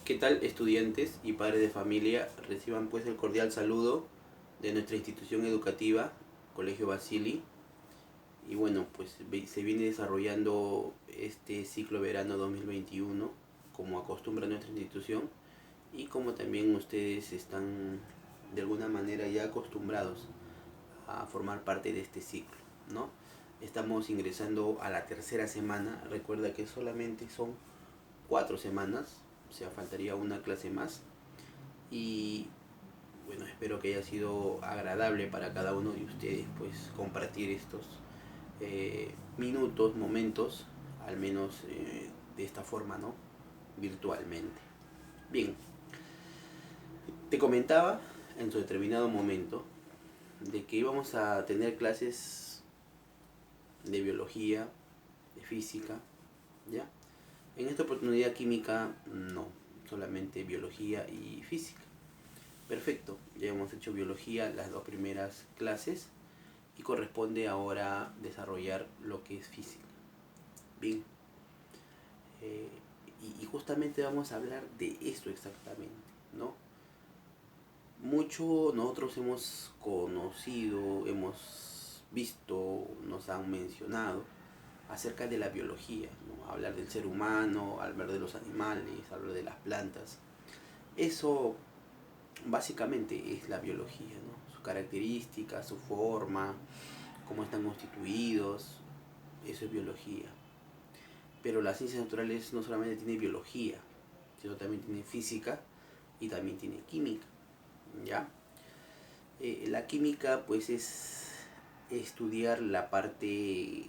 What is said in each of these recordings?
¿Qué tal, estudiantes y padres de familia? Reciban pues el cordial saludo de nuestra institución educativa, Colegio Basili. Y bueno, pues se viene desarrollando este ciclo verano 2021 como acostumbra nuestra institución y como también ustedes están de alguna manera ya acostumbrados a formar parte de este ciclo, ¿no? Estamos ingresando a la tercera semana. Recuerda que solamente son 4 semanas, o sea, faltaría una clase más. Y bueno, espero que haya sido agradable para cada uno de ustedes pues compartir estos minutos, momentos, al menos de esta forma, ¿no? Virtualmente. Bien, te comentaba en su determinado momento de que íbamos a tener clases de biología, de física, ¿ya? En esta oportunidad química no, solamente biología y física. Perfecto, ya hemos hecho biología las 2 primeras clases y corresponde ahora desarrollar lo que es física. Bien, eh, y justamente vamos a hablar de esto exactamente, ¿no? Mucho nosotros hemos conocido, hemos visto, nos han mencionado acerca de la biología, ¿no? Hablar del ser humano, hablar de los animales, hablar de las plantas. Eso básicamente es la biología, ¿no? Sus características, su forma, cómo están constituidos, eso es biología. Pero las ciencias naturales no solamente tiene biología, sino también tiene física y también tiene química, ¿ya? La química pues es estudiar la parte,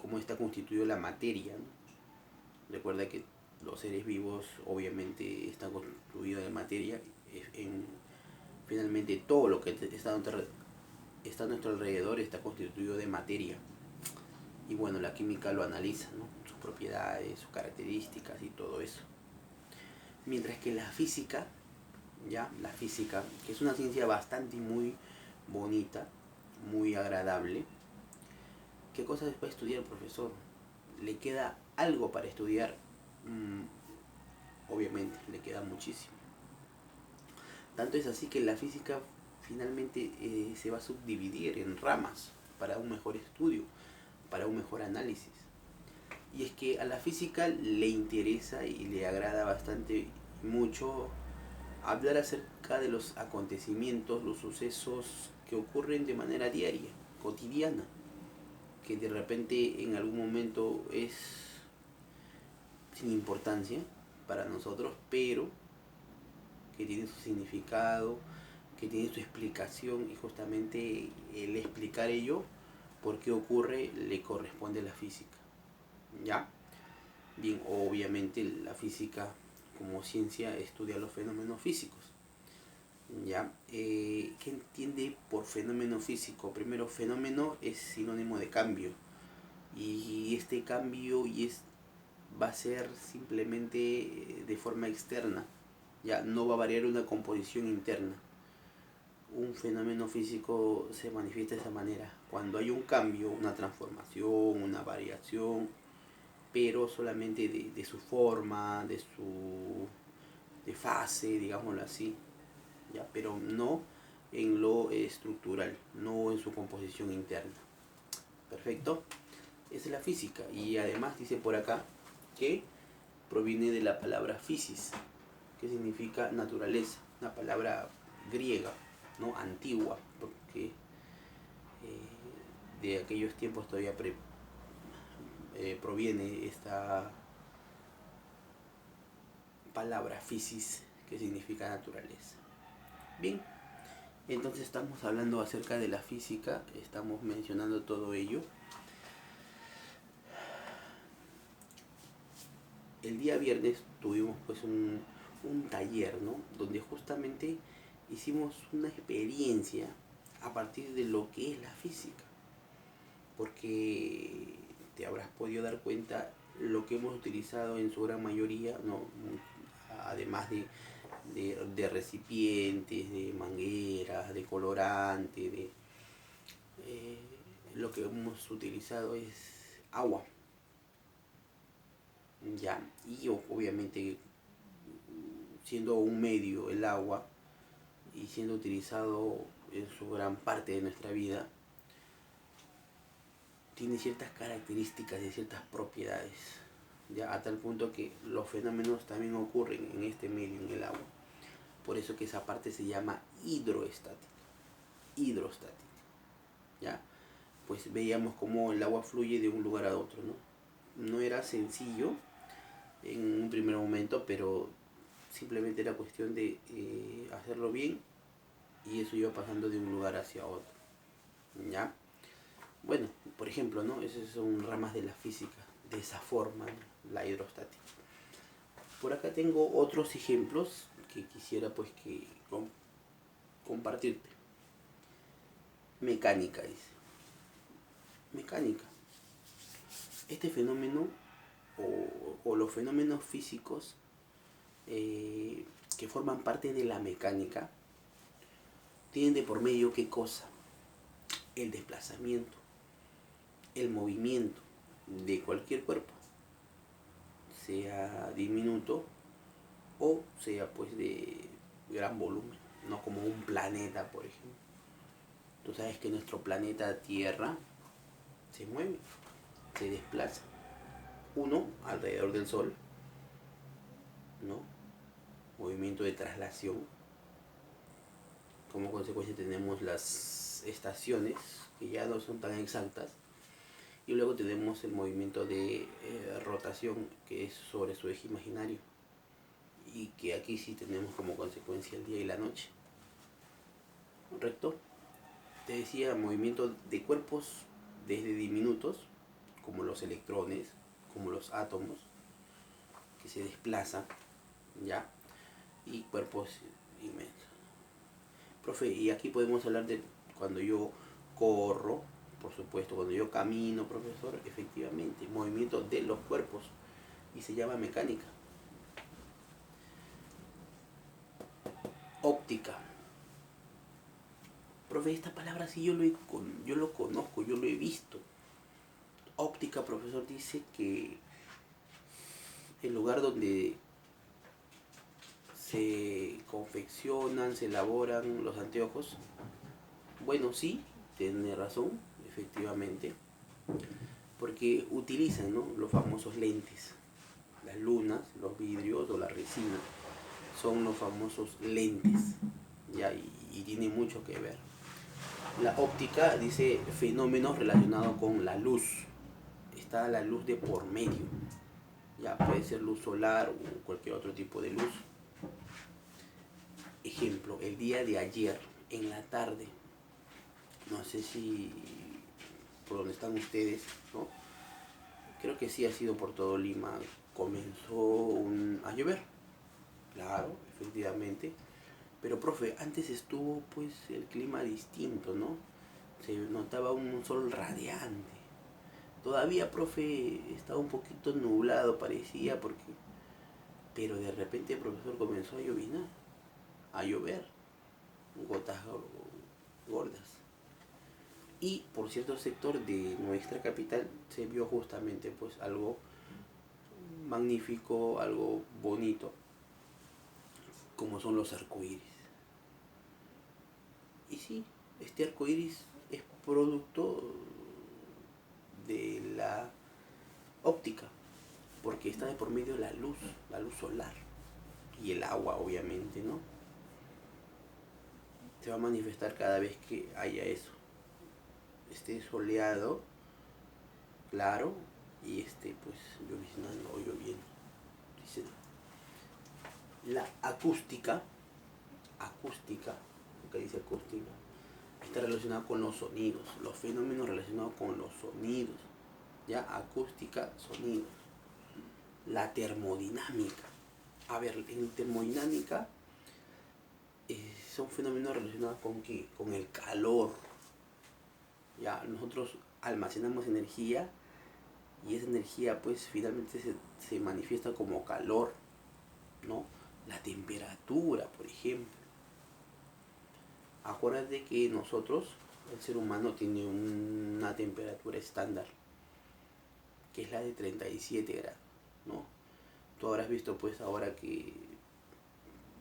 cómo está constituida la materia, ¿no? Recuerda que los seres vivos obviamente están constituidos de materia. Finalmente todo lo que está a nuestro alrededor está constituido de materia. Y bueno, la química lo analiza, ¿no? Sus propiedades, sus características y todo eso. Mientras que la física, ya, la física, que es una ciencia bastante muy bonita, muy agradable. ¿Qué cosa después estudiar el profesor? ¿Le queda algo para estudiar? Obviamente, le queda muchísimo. Tanto es así que la física finalmente se va a subdividir en ramas para un mejor estudio, para un mejor análisis. Y es que a la física le interesa y le agrada bastante mucho hablar acerca de los acontecimientos, los sucesos que ocurren de manera diaria, cotidiana, que de repente en algún momento es sin importancia para nosotros, pero que tiene su significado, que tiene su explicación, y justamente el explicar ello, por qué ocurre, le corresponde a la física. ¿Ya? Bien, obviamente la física como ciencia estudia los fenómenos físicos. ¿Ya? ¿Qué entiende por fenómeno físico? Primero, fenómeno es sinónimo de cambio. Y este cambio va a ser simplemente de forma externa. Ya no va a variar una composición interna. Un fenómeno físico se manifiesta de esa manera. Cuando hay un cambio, una transformación, una variación, pero solamente de su forma, de fase, digámoslo así, ¿ya? Pero no en lo estructural, no en su composición interna. Perfecto. Esa es la física. Y además dice por acá que proviene de la palabra physis, que significa naturaleza, una palabra griega, ¿no? Antigua, porque de aquellos tiempos todavía proviene esta palabra physis, que significa naturaleza. Bien, entonces estamos hablando acerca de la física, estamos mencionando todo ello. El día viernes tuvimos pues un taller, ¿no? Donde justamente hicimos una experiencia a partir de lo que es la física. Porque te habrás podido dar cuenta lo que hemos utilizado en su gran mayoría, ¿no? Además de recipientes, de mangueras, de colorante, eh, lo que hemos utilizado es agua, ya, y obviamente siendo un medio el agua y siendo utilizado en su gran parte de nuestra vida, tiene ciertas características y ciertas propiedades, ya a tal punto que los fenómenos también ocurren en este medio, en el agua. Por eso que esa parte se llama hidroestática. Hidrostática, ¿ya? Pues veíamos cómo el agua fluye de un lugar a otro, ¿no? No era sencillo en un primer momento, pero simplemente era cuestión de hacerlo bien y eso iba pasando de un lugar hacia otro, ¿ya? Bueno, por ejemplo, ¿no? Esas son ramas de la física, de esa forma, ¿no? La hidrostática. Por acá tengo otros ejemplos que quisiera pues que compartirte. Mecánica, dice. Mecánica. Este fenómeno o los fenómenos físicos que forman parte de la mecánica tienen de por medio qué cosa: el desplazamiento, el movimiento de cualquier cuerpo, sea diminuto o sea pues de gran volumen, no como un planeta, por ejemplo. Tú sabes que nuestro planeta Tierra se mueve, se desplaza, uno alrededor del Sol, ¿no? Movimiento de traslación. Como consecuencia tenemos las estaciones, que ya no son tan exactas, y luego tenemos el movimiento de rotación, que es sobre su eje imaginario, y que aquí sí tenemos como consecuencia el día y la noche, ¿correcto? Te decía, movimiento de cuerpos desde diminutos, como los electrones, como los átomos, que se desplazan, ¿ya? Y cuerpos inmensos. Profe, y aquí podemos hablar de cuando yo corro, por supuesto, cuando yo camino, profesor, efectivamente, movimiento de los cuerpos, y se llama mecánica. Óptica. Profe, esta palabra sí yo lo conozco, yo lo he visto. Óptica, profesor, dice que el lugar donde se confeccionan, se elaboran los anteojos. Bueno, sí, tiene razón, efectivamente, porque utilizan, ¿no?, los famosos lentes. Las lunas, los vidrios o la resina son los famosos lentes, ¿ya? Y tiene mucho que ver. La óptica dice fenómenos relacionados con la luz. Está la luz de por medio, ya puede ser luz solar o cualquier otro tipo de luz. Ejemplo, el día de ayer, en la tarde, no sé si por donde están ustedes, ¿no? Creo que sí ha sido por todo Lima, comenzó a llover, claro, efectivamente. Pero profe, antes estuvo pues el clima distinto, ¿no? Se notaba un sol radiante. Todavía, profe, estaba un poquito nublado, parecía, pero de repente el profesor comenzó a llovinar, a llover, gotas gordas. Y por cierto sector de nuestra capital se vio justamente pues algo magnífico, algo bonito, como son los arcoíris. Y sí, este arcoíris es producto de la óptica, porque está de por medio de la luz solar y el agua, obviamente, ¿no? Se va a manifestar cada vez que haya eso. Esté soleado, claro, y esté pues lloviznando o lloviendo. Dice, la acústica, lo que dice acústica, está relacionada con los sonidos, los fenómenos relacionados con los sonidos, ya, acústica, sonidos. La termodinámica. A ver, en termodinámica son fenómenos relacionados con ¿qué? Con el calor. Ya, nosotros almacenamos energía y esa energía pues finalmente se manifiesta como calor, ¿no? La temperatura, por ejemplo. Acuérdate que nosotros, el ser humano, tiene una temperatura estándar, que es la de 37 grados, ¿no? Tú habrás visto pues ahora que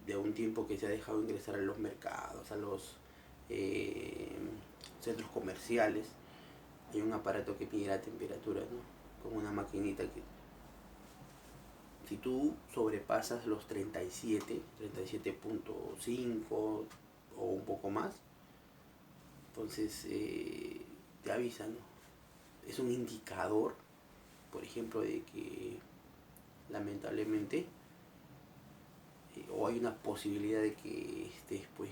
de un tiempo que se ha dejado ingresar a los mercados, a los centros comerciales, hay un aparato que mide la temperatura, ¿no? Con una maquinita que si tú sobrepasas los 37.5 o un poco más, entonces te avisan, ¿no? Es un indicador, por ejemplo, de que lamentablemente o hay una posibilidad de que estés pues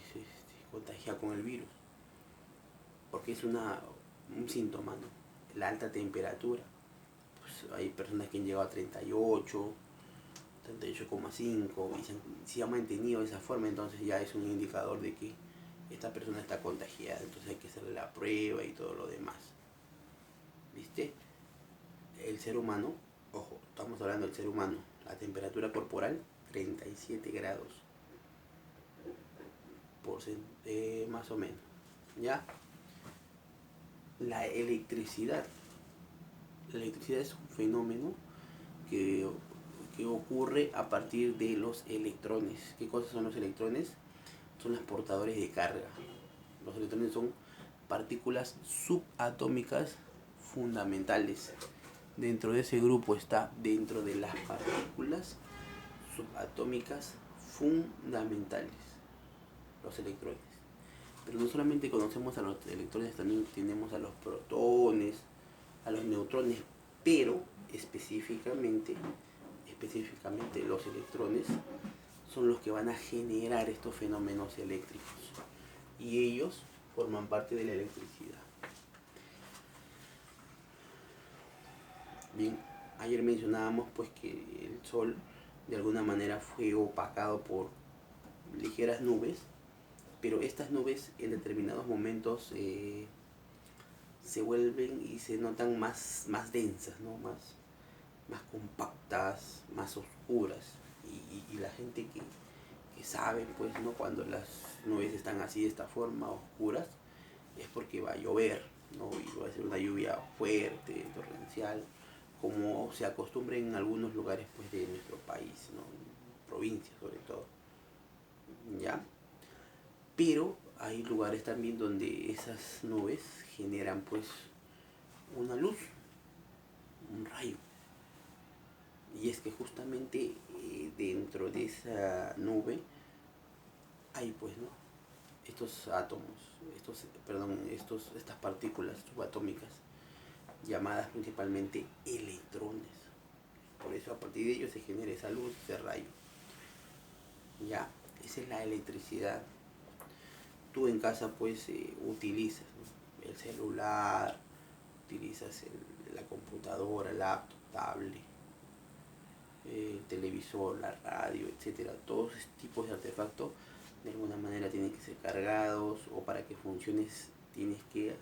contagiado con el virus, porque es un síntoma, ¿no? La alta temperatura. Pues hay personas que han llegado a 38, 38,5 y si ha mantenido esa forma, entonces ya es un indicador de que esta persona está contagiada, entonces hay que hacerle la prueba y todo lo demás. ¿Viste? El ser humano, ojo, estamos hablando del ser humano, la temperatura corporal 37 grados más o menos. ¿Ya? La electricidad. La electricidad es un fenómeno que ocurre a partir de los electrones. ¿Qué cosas son los electrones? Son los portadores de carga. Los electrones son partículas subatómicas fundamentales. Dentro de ese grupo está dentro de las partículas subatómicas fundamentales, los electrones. Pero no solamente conocemos a los electrones, también tenemos a los protones, a los neutrones, pero específicamente los electrones son los que van a generar estos fenómenos eléctricos y ellos forman parte de la electricidad. Bien, ayer mencionábamos pues que el Sol de alguna manera fue opacado por ligeras nubes, pero estas nubes en determinados momentos se vuelven y se notan más densas, ¿no? más compactas, más oscuras. Y la gente que sabe, pues, ¿no? Cuando las nubes están así de esta forma, oscuras, es porque va a llover, ¿no? Y va a ser una lluvia fuerte, torrencial, como se acostumbra en algunos lugares pues, de nuestro país, ¿no? En provincias sobre todo. ¿Ya? Pero hay lugares también donde esas nubes generan pues una luz, un rayo. Y es que justamente dentro de esa nube hay pues, ¿no? Estos átomos, estas partículas subatómicas llamadas principalmente electrones. Por eso a partir de ellos se genera esa luz, ese rayo. Ya, esa es la electricidad. Tú en casa pues utilizas, ¿no? El celular, utilizas la computadora, laptop, tablet, el televisor, la radio, etcétera. Todos estos tipos de artefactos de alguna manera tienen que ser cargados o para que funciones tienes que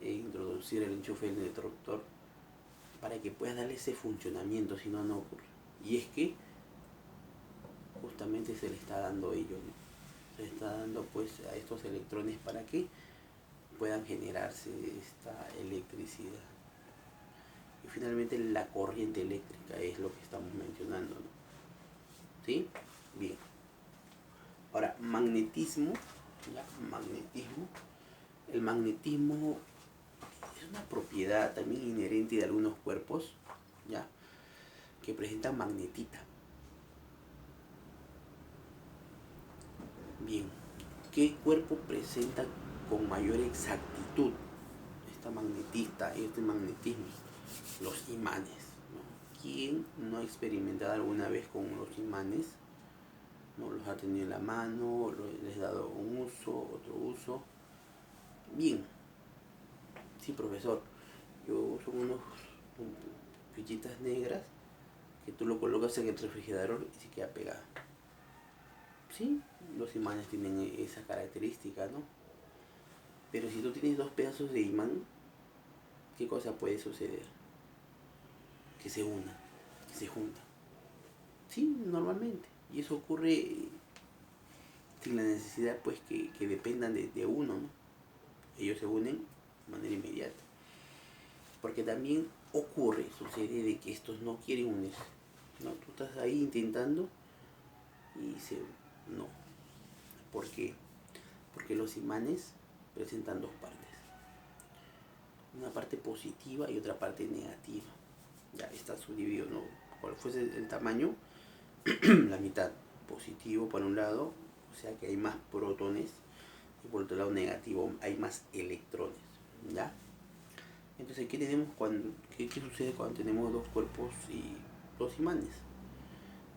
introducir el enchufe del interruptor para que puedas darle ese funcionamiento, si no, no ocurre. Y es que justamente se le está dando ello, ¿no? Se le está dando pues a estos electrones para que puedan generarse esta electricidad. Y finalmente la corriente eléctrica es lo que estamos mencionando, ¿no? ¿Sí? Bien. Ahora, magnetismo. ¿Ya? Magnetismo. El magnetismo es una propiedad también inherente de algunos cuerpos, ¿ya? Que presentan magnetita. Bien, ¿qué cuerpo presenta con mayor exactitud esta magnetita, este magnetismo? Los imanes, ¿no? ¿Quién no ha experimentado alguna vez con los imanes? ¿No? Los ha tenido en la mano, les ha dado un uso, otro uso. Bien, sí, profesor, son unos fichitas negras que tú lo colocas en el refrigerador y se queda pegado. Sí, los imanes tienen esa característica, ¿no? Pero si tú tienes dos pedazos de imán, ¿qué cosa puede suceder? Que se unan, que se juntan. Sí, normalmente. Y eso ocurre sin la necesidad pues que dependan de uno, ¿no? Ellos se unen de manera inmediata. Porque también sucede de que estos no quieren unirse, ¿no? Tú estás ahí intentando y No. ¿Por qué? Porque los imanes presentan dos partes. Una parte positiva y otra parte negativa. Ya está subdividido, ¿no? Cual fuese el tamaño, la mitad positivo por un lado, o sea que hay más protones, y por otro lado negativo, hay más electrones, ¿ya? Entonces, ¿qué sucede cuando tenemos dos cuerpos y dos imanes?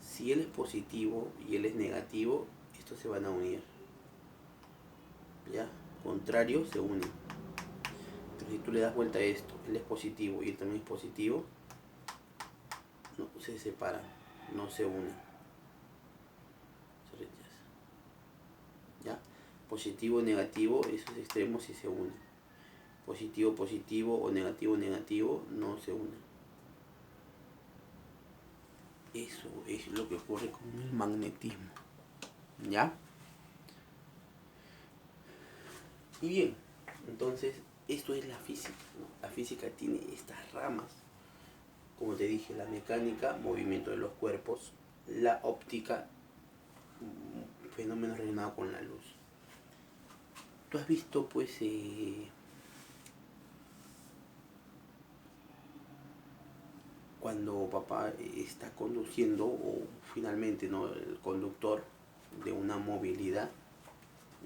Si él es positivo y él es negativo, estos se van a unir, ¿ya? Contrarios se unen. Pero si tú le das vuelta a esto, él es positivo y él también es positivo, no se separan, no se unen, se rechazan, ¿ya? Positivo, negativo, esos extremos sí se unen. Positivo, positivo o negativo, negativo, no se unen. Eso es lo que ocurre con el magnetismo, ¿ya? Y bien, entonces esto es la física, ¿no? La física tiene estas ramas, como te dije, la mecánica, movimiento de los cuerpos, la óptica, fenómenos relacionados con la luz. Tú has visto pues cuando papá está conduciendo o finalmente, ¿no?, el conductor de una movilidad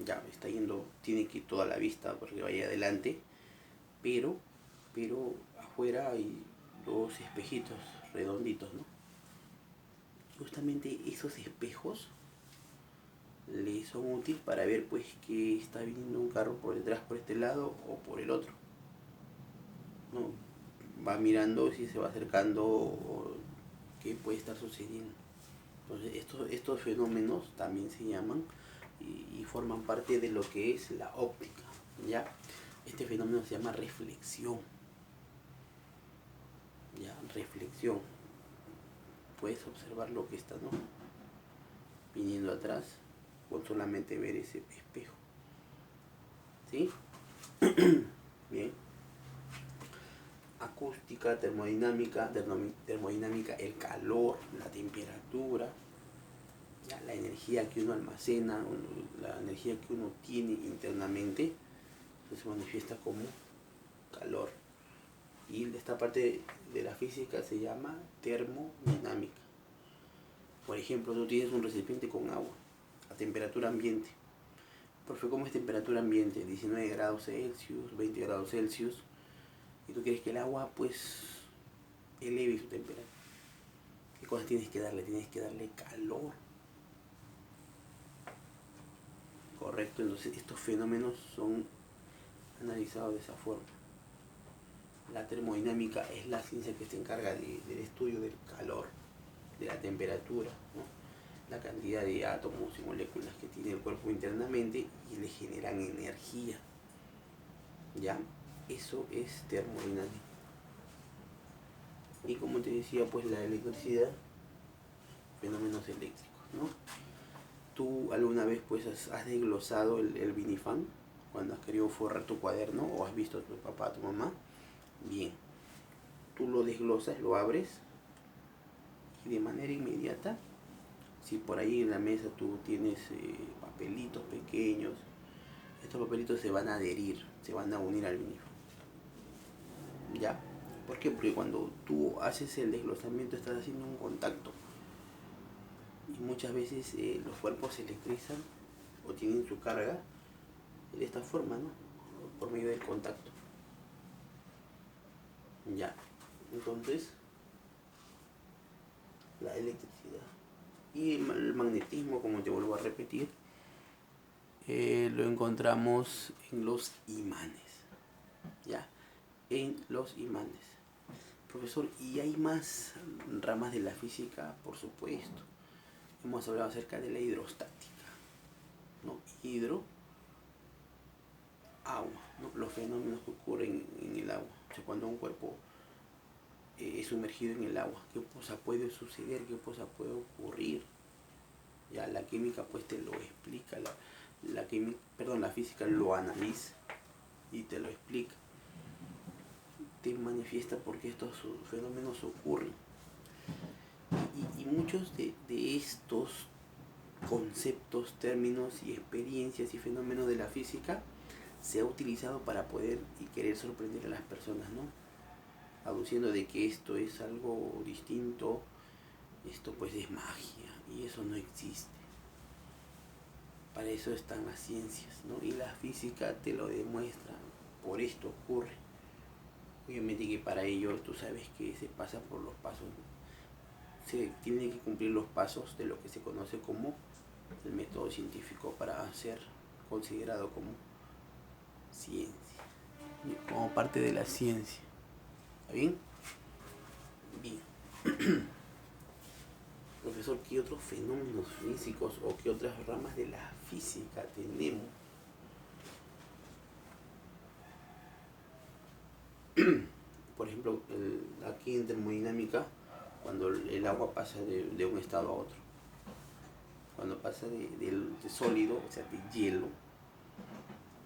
ya está yendo, tiene que ir toda la vista porque vaya adelante, pero afuera hay dos espejitos redonditos, ¿no? Justamente esos espejos le son útiles para ver pues que está viniendo un carro por detrás, por este lado o por el otro, ¿no? Va mirando si se va acercando o qué puede estar sucediendo. Entonces estos fenómenos también se llaman y forman parte de lo que es la óptica, ¿ya? Este fenómeno se llama reflexión, ¿ya? Reflexión. Puedes observar lo que está, ¿no?, viniendo atrás con solamente ver ese espejo, ¿sí? Bien. Acústica, termodinámica, el calor, la temperatura, ya, la energía que uno almacena, la energía que uno tiene internamente, se manifiesta como calor. Y esta parte de la física se llama termodinámica. Por ejemplo, tú tienes un recipiente con agua a temperatura ambiente. Porque ¿cómo es temperatura ambiente? 19 grados Celsius, 20 grados Celsius. Y tú quieres que el agua pues eleve su temperatura. ¿Qué cosas tienes que darle? Tienes que darle calor. Correcto, entonces estos fenómenos son analizados de esa forma. La termodinámica es la ciencia que se encarga del estudio del calor, de la temperatura, ¿no?, la cantidad de átomos y moléculas que tiene el cuerpo internamente y le generan energía, ¿ya? Eso es termodinámica. Y como te decía, pues la electricidad, fenómenos eléctricos, ¿no? ¿Tú alguna vez pues has desglosado el Binifan cuando has querido forrar tu cuaderno o has visto a tu papá, a tu mamá? Bien, tú lo desglosas, lo abres y de manera inmediata, si por ahí en la mesa tú tienes papelitos pequeños, estos papelitos se van a adherir, se van a unir al Binifan, ¿ya? ¿Por qué? Porque cuando tú haces el desglosamiento estás haciendo un contacto y muchas veces los cuerpos se electrizan o tienen su carga de esta forma, ¿no?, por medio del contacto, ya. Entonces la electricidad y el magnetismo, como te vuelvo a repetir, lo encontramos en los imanes, ya, en los imanes. Profesor, ¿y hay más ramas de la física? Por supuesto. Hemos hablado acerca de la hidrostática, ¿no? Hidro, agua, ¿no?, los fenómenos que ocurren en el agua. O sea, cuando un cuerpo es sumergido en el agua, qué cosa puede suceder, qué cosa puede ocurrir. Ya la química pues te lo explica, la física lo analiza y te lo explica, te manifiesta por qué estos fenómenos ocurren. Y muchos de estos conceptos, términos y experiencias y fenómenos de la física se ha utilizado para poder y querer sorprender a las personas, ¿no? Aduciendo de que esto es algo distinto, esto pues es magia y eso no existe. Para eso están las ciencias, ¿no? Y la física te lo demuestra, por esto ocurre. Obviamente que para ello tú sabes que se pasa por los pasos, se tienen que cumplir los pasos de lo que se conoce como el método científico para ser considerado como ciencia, como parte de la ciencia. ¿Está bien? Bien. Profesor, ¿qué otros fenómenos físicos o qué otras ramas de la física tenemos? Por ejemplo, aquí en termodinámica, cuando el agua pasa de un estado a otro, cuando pasa de sólido, o sea, de hielo,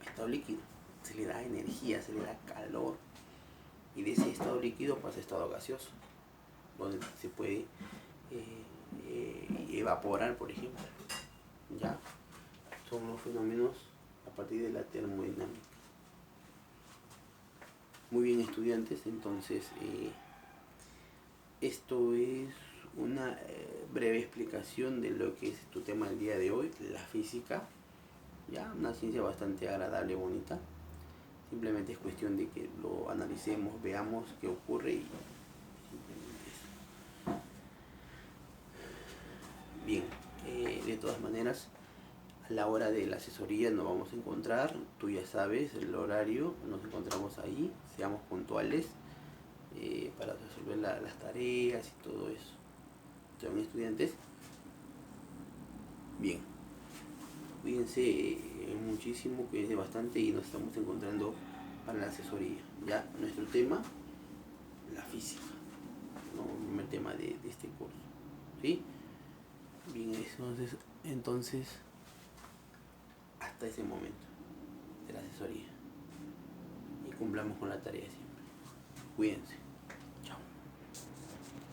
a estado líquido, se le da energía, se le da calor, y de ese estado líquido pasa a estado gaseoso, donde se puede evaporar, por ejemplo. Ya son los fenómenos a partir de la termodinámica. Muy bien, estudiantes, entonces esto es una breve explicación de lo que es tu tema del día de hoy, la física. Ya, una ciencia bastante agradable, bonita. Simplemente es cuestión de que lo analicemos, veamos qué ocurre y simplemente eso. Bien, de todas maneras, a la hora de la asesoría nos vamos a encontrar, tú ya sabes el horario, nos encontramos ahí, seamos puntuales para resolver las tareas y todo eso. ¿Son estudiantes? Bien, cuídense muchísimo, cuídense bastante y nos estamos encontrando para la asesoría. Ya, nuestro tema, la física, ¿no? El primer tema de este curso. ¿Sí? Bien, entonces hasta ese momento de la asesoría y cumplamos con la tarea siempre. Cuídense.